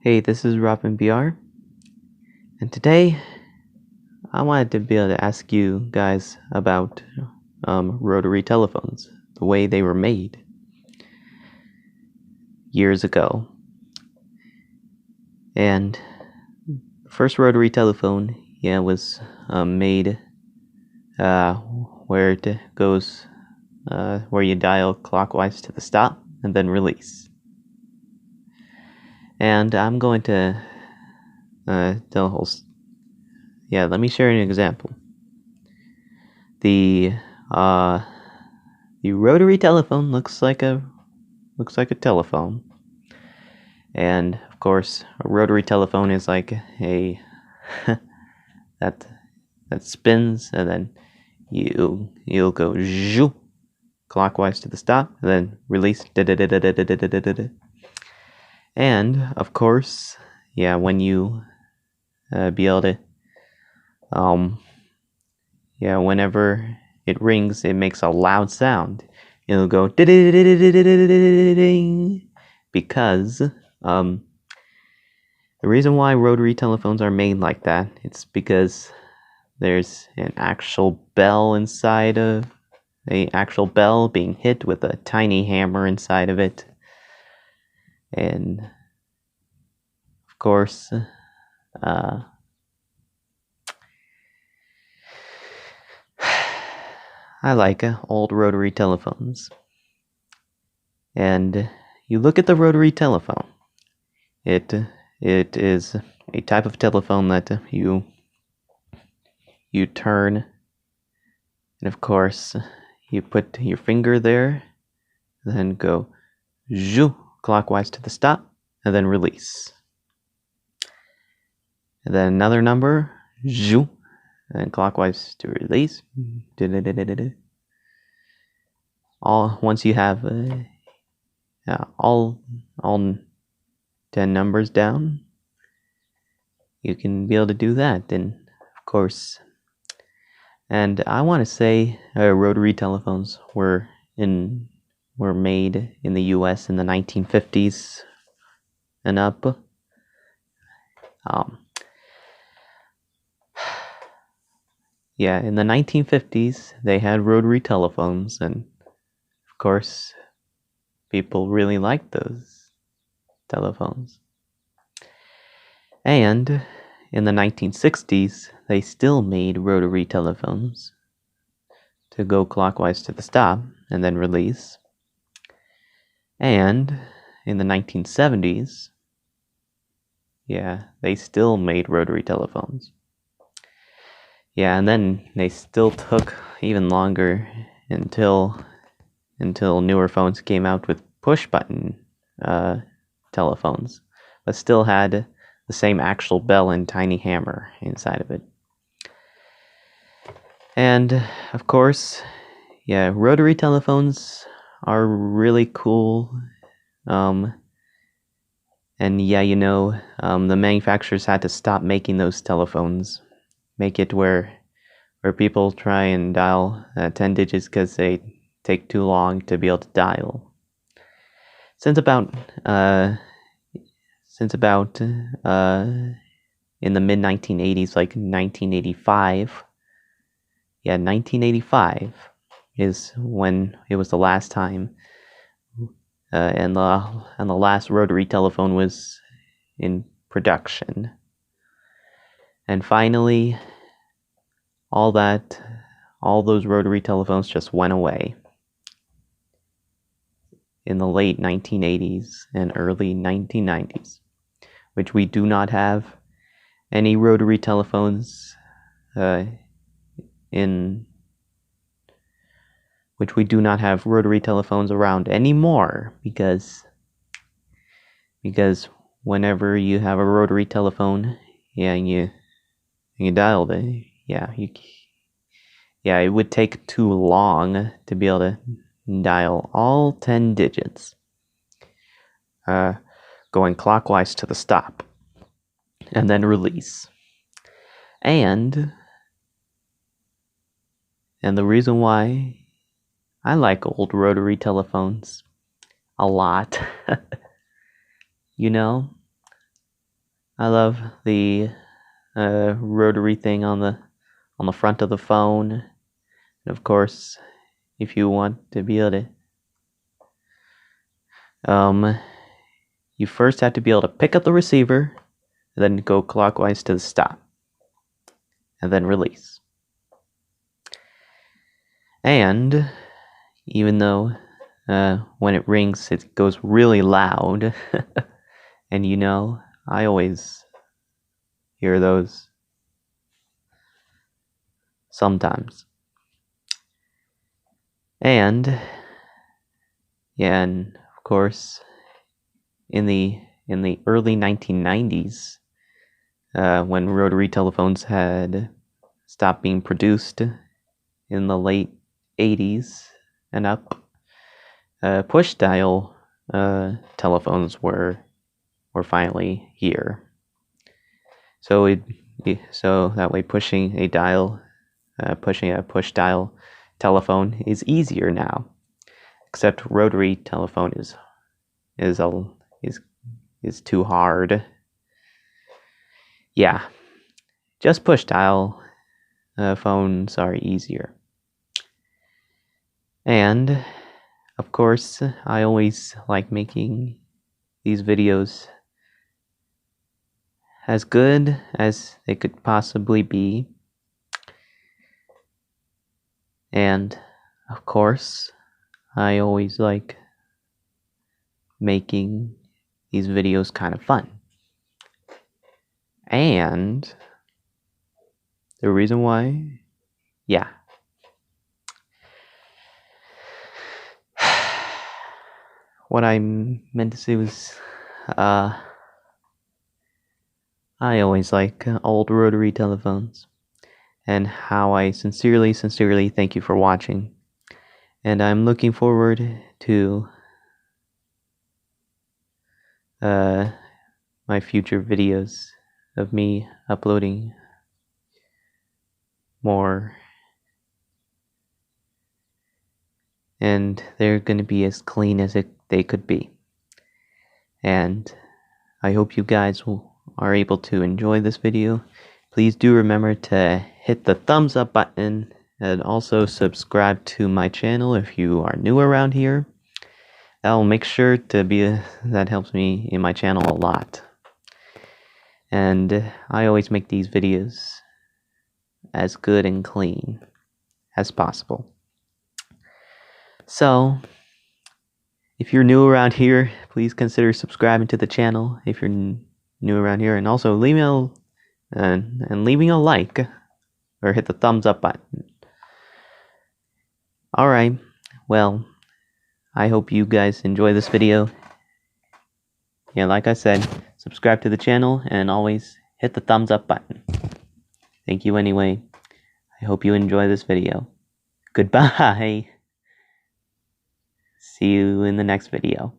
Hey, this is RobinBeAre, and today I wanted to be able to ask you guys about rotary telephones, the way they were made years ago. And the first rotary telephone, was made where it goes, where you dial clockwise to the stop and then release. And I'm going to tell a whole. Let me share an example. The rotary telephone looks like a telephone, and of course, a rotary telephone is like a that spins, and then you'll go zhoo, clockwise to the stop, and then release. And of course, when you be able to whenever it rings, it makes a loud sound. It'll go because the reason why rotary telephones are made like that, it's because there's an actual bell inside of an actual bell being hit with a tiny hammer inside of it. And of course, I like old rotary telephones. And you look at the rotary telephone. It is a type of telephone that you turn, and of course you put your finger there, then go zhoo, clockwise to the stop, and then release. And then another number, zhoo, and clockwise to release. Once you have all 10 numbers down, you can be able to do that. And of course, and I want to say rotary telephones were made in the US in the 1950s and up. In the 1950s they had rotary telephones, and of course people really liked those telephones. And in the 1960s, they still made rotary telephones to go clockwise to the stop and then release. And in the 1970s, they still made rotary telephones. And then they still took even longer until newer phones came out with push-button telephones, but still had the same actual bell and tiny hammer inside of it. And of course, rotary telephones are really cool. And the manufacturers had to stop making those telephones, make it where people try and dial 10 digits because they take too long to be able to dial. Since about in the mid 1980s, like 1985. 1985 is when it was the last time, and the last rotary telephone was in production. And finally, all those rotary telephones just went away in the late 1980s and early 1990s, which we do not have any rotary telephones which we do not have rotary telephones around anymore, because whenever you have a rotary telephone, and you dial it, it would take too long to be able to dial all 10 digits, going clockwise to the stop, and then release. And the reason why I like old rotary telephones a lot, I love the rotary thing on the front of the phone. And of course, if you want to be able to, you first have to be able to pick up the receiver, and then go clockwise to the stop, and then release. And even though when it rings, it goes really loud, and I always hear those sometimes. And yeah, and of course, in the early 1990s, when rotary telephones had stopped being produced in the late 80s and up, push dial telephones were finally here. So so that way pushing a push dial telephone is easier now. Except rotary telephone is too hard. Yeah, just push dial phones are easier. And of course, I always like making these videos as good as they could possibly be. And of course, I always like making these videos kind of fun. And the reason why, yeah. What I meant to say was, I always like old rotary telephones, and how I sincerely thank you for watching. And I'm looking forward to my future videos of me uploading more, and they're going to be as clean as they could be. And I hope you guys are able to enjoy this video. Please do remember to hit the thumbs up button, and also subscribe to my channel if you are new around here. I'll make sure to that helps me in my channel a lot. And I always make these videos as good and clean as possible. So, if you're new around here, please consider subscribing to the channel if you're new around here, and also leaving a like, or hit the thumbs up button. Alright, well, I hope you guys enjoy this video. Yeah, like I said, subscribe to the channel and always hit the thumbs up button. Thank you anyway. I hope you enjoy this video. Goodbye. See you in the next video.